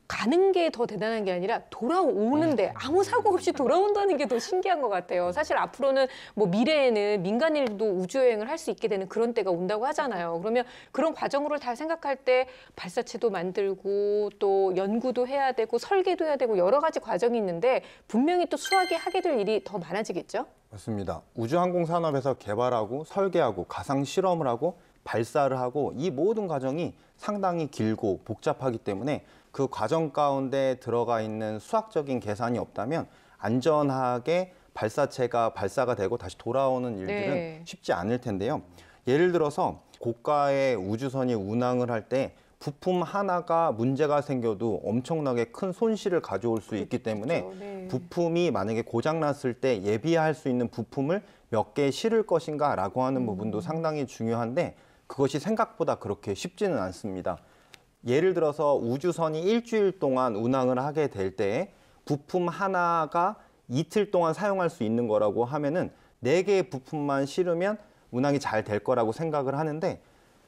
가는 게 더 대단한 게 아니라 돌아오는데 아무 사고 없이 돌아온다는 게 더 신기한 것 같아요. 사실 앞으로는 뭐 미래에는 민간인도 우주여행을 할 수 있게 되는 그런 때가 온다고 하잖아요. 그러면 그런 과정으로 다 생각할 때 발사체도 만들고 또 연구도 해야 되고 설계도 해야 되고 여러 가지 과정이 있는데 분명히 또 수학이 하게 될 일이 더 많아지겠죠? 맞습니다. 우주항공 산업에서 개발하고 설계하고 가상 실험을 하고 발사를 하고 이 모든 과정이 상당히 길고 복잡하기 때문에 그 과정 가운데 들어가 있는 수학적인 계산이 없다면 안전하게 발사체가 발사가 되고 다시 돌아오는 일들은 네. 쉽지 않을 텐데요. 예를 들어서 고가의 우주선이 운항을 할 때 부품 하나가 문제가 생겨도 엄청나게 큰 손실을 가져올 수 있기 때문에 그렇죠. 네. 부품이 만약에 고장났을 때 예비할 수 있는 부품을 몇 개 실을 것인가 라고 하는 부분도 상당히 중요한데 그것이 생각보다 그렇게 쉽지는 않습니다. 예를 들어서 우주선이 일주일 동안 운항을 하게 될 때 부품 하나가 이틀 동안 사용할 수 있는 거라고 하면은 4개의 부품만 실으면 운항이 잘 될 거라고 생각을 하는데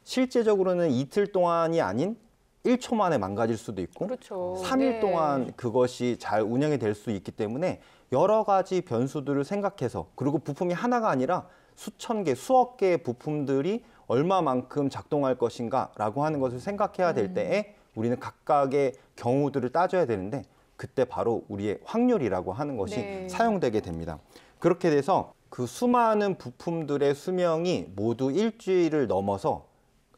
실제적으로는 이틀 동안이 아닌 1초 만에 망가질 수도 있고 그렇죠. 3일 네. 동안 그것이 잘 운영이 될 수 있기 때문에 여러 가지 변수들을 생각해서 그리고 부품이 하나가 아니라 수천 개, 수억 개의 부품들이 얼마만큼 작동할 것인가라고 하는 것을 생각해야 될 때에 우리는 각각의 경우들을 따져야 되는데 그때 바로 우리의 확률이라고 하는 것이 네. 사용되게 됩니다. 그렇게 돼서 그 수많은 부품들의 수명이 모두 일주일을 넘어서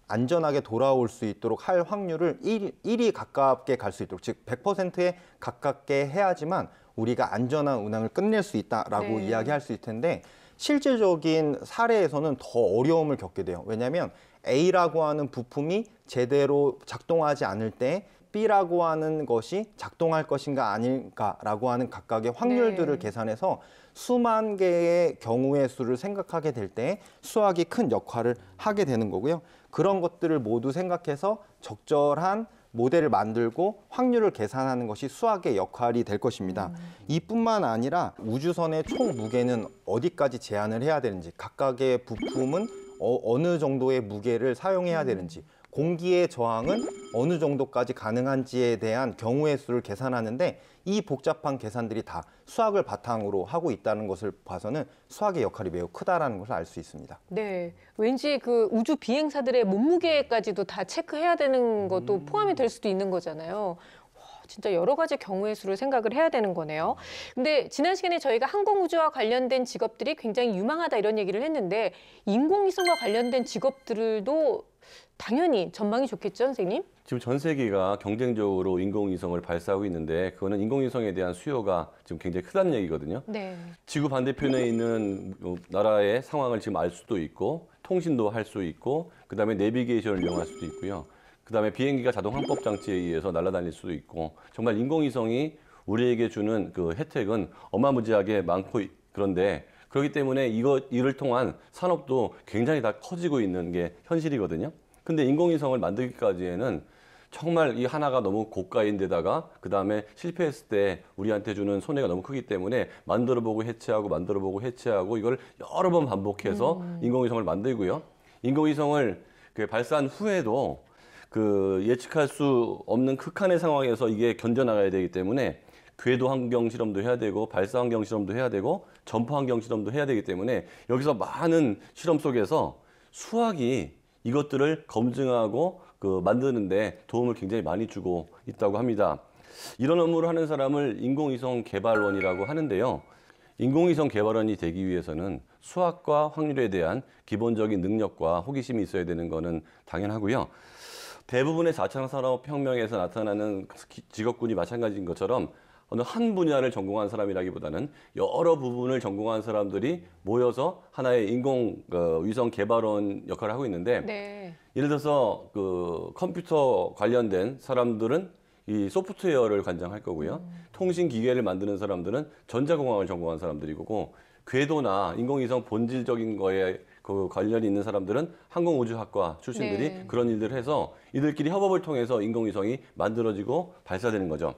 안전하게 돌아올 수 있도록 할 확률을 1이 가깝게 갈 수 있도록, 즉 100%에 가깝게 해야지만 우리가 안전한 운항을 끝낼 수 있다라고 네. 이야기할 수 있을 텐데 실질적인 사례에서는 더 어려움을 겪게 돼요. 왜냐하면 A라고 하는 부품이 제대로 작동하지 않을 때 B라고 하는 것이 작동할 것인가 아닐까라고 하는 각각의 확률들을 네. 계산해서 수만 개의 경우의 수를 생각하게 될 때 수학이 큰 역할을 하게 되는 거고요. 그런 것들을 모두 생각해서 적절한 모델을 만들고 확률을 계산하는 것이 수학의 역할이 될 것입니다. 이뿐만 아니라 우주선의 총 무게는 어디까지 제한을 해야 되는지, 각각의 부품은 어느 정도의 무게를 사용해야 되는지, 공기의 저항은 어느 정도까지 가능한지에 대한 경우의 수를 계산하는데 이 복잡한 계산들이 다 수학을 바탕으로 하고 있다는 것을 봐서는 수학의 역할이 매우 크다라는 것을 알 수 있습니다. 네, 왠지 그 우주 비행사들의 몸무게까지도 다 체크해야 되는 것도 포함이 될 수도 있는 거잖아요. 와, 진짜 여러 가지 경우의 수를 생각을 해야 되는 거네요. 근데 지난 시간에 저희가 항공우주와 관련된 직업들이 굉장히 유망하다 이런 얘기를 했는데 인공위성과 관련된 직업들도 당연히 전망이 좋겠죠, 선생님? 지금 전 세계가 경쟁적으로 인공위성을 발사하고 있는데 그거는 인공위성에 대한 수요가 지금 굉장히 크다는 얘기거든요. 네. 지구 반대편에 있는 나라의 상황을 지금 알 수도 있고 통신도 할 수 있고 그다음에 내비게이션을 이용할 수도 있고요. 그다음에 비행기가 자동 항법 장치에 의해서 날아다닐 수도 있고 정말 인공위성이 우리에게 주는 그 혜택은 어마무지하게 많고 그런데 그렇기 때문에 이를 통한 산업도 굉장히 다 커지고 있는 게 현실이거든요. 근데 인공위성을 만들기까지에는 정말 이 하나가 너무 고가인데다가 그 다음에 실패했을 때 우리한테 주는 손해가 너무 크기 때문에 만들어보고 해체하고 이걸 여러 번 반복해서 인공위성을 만들고요. 인공위성을 발사한 후에도 그 예측할 수 없는 극한의 상황에서 이게 견뎌나가야 되기 때문에 궤도 환경 실험도 해야 되고 발사 환경 실험도 해야 되고 전파 환경 실험도 해야 되기 때문에 여기서 많은 실험 속에서 수학이 이것들을 검증하고 만드는데 도움을 굉장히 많이 주고 있다고 합니다. 이런 업무를 하는 사람을 인공위성 개발원이라고 하는데요. 인공위성 개발원이 되기 위해서는 수학과 확률에 대한 기본적인 능력과 호기심이 있어야 되는 거는 당연하고요. 대부분의 4차 산업혁명에서 나타나는 직업군이 마찬가지인 것처럼 어느 한 분야를 전공한 사람이라기보다는 여러 부분을 전공한 사람들이 모여서 하나의 인공위성 개발원 역할을 하고 있는데 네. 예를 들어서 컴퓨터 관련된 사람들은 이 소프트웨어를 관장할 거고요. 통신 기계를 만드는 사람들은 전자공학을 전공한 사람들이고 궤도나 인공위성 본질적인 거에 관련이 있는 사람들은 항공우주학과 출신들이 네. 그런 일들을 해서 이들끼리 협업을 통해서 인공위성이 만들어지고 발사되는 거죠.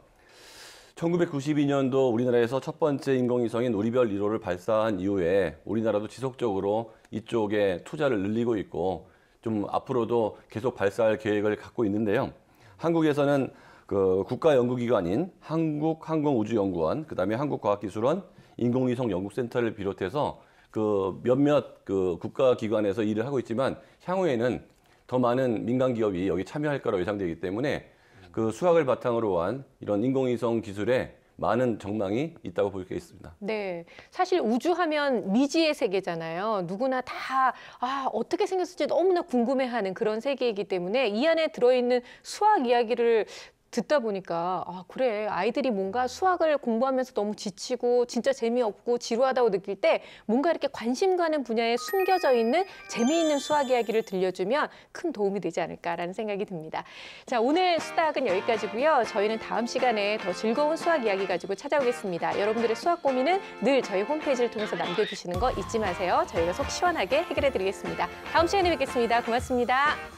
1992년도 우리나라에서 첫 번째 인공위성인 우리별 1호를 발사한 이후에 우리나라도 지속적으로 이쪽에 투자를 늘리고 있고 좀 앞으로도 계속 발사할 계획을 갖고 있는데요. 한국에서는 국가연구기관인 한국항공우주연구원, 그다음에 한국과학기술원, 인공위성연구센터를 비롯해서 몇몇 국가기관에서 일을 하고 있지만 향후에는 더 많은 민간 기업이 여기 참여할 거라고 예상되기 때문에 수학을 바탕으로 한 이런 인공위성 기술에 많은 전망이 있다고 볼 수 있습니다. 네, 사실 우주하면 미지의 세계잖아요. 누구나 다 어떻게 생겼을지 너무나 궁금해하는 그런 세계이기 때문에 이 안에 들어있는 수학 이야기를 듣다 보니까 그래, 아이들이 뭔가 수학을 공부하면서 너무 지치고 진짜 재미없고 지루하다고 느낄 때 뭔가 이렇게 관심 가는 분야에 숨겨져 있는 재미있는 수학 이야기를 들려주면 큰 도움이 되지 않을까라는 생각이 듭니다. 자, 오늘 수다학은 여기까지고요. 저희는 다음 시간에 더 즐거운 수학 이야기 가지고 찾아오겠습니다. 여러분들의 수학 고민은 늘 저희 홈페이지를 통해서 남겨주시는 거 잊지 마세요. 저희가 속 시원하게 해결해 드리겠습니다. 다음 시간에 뵙겠습니다. 고맙습니다.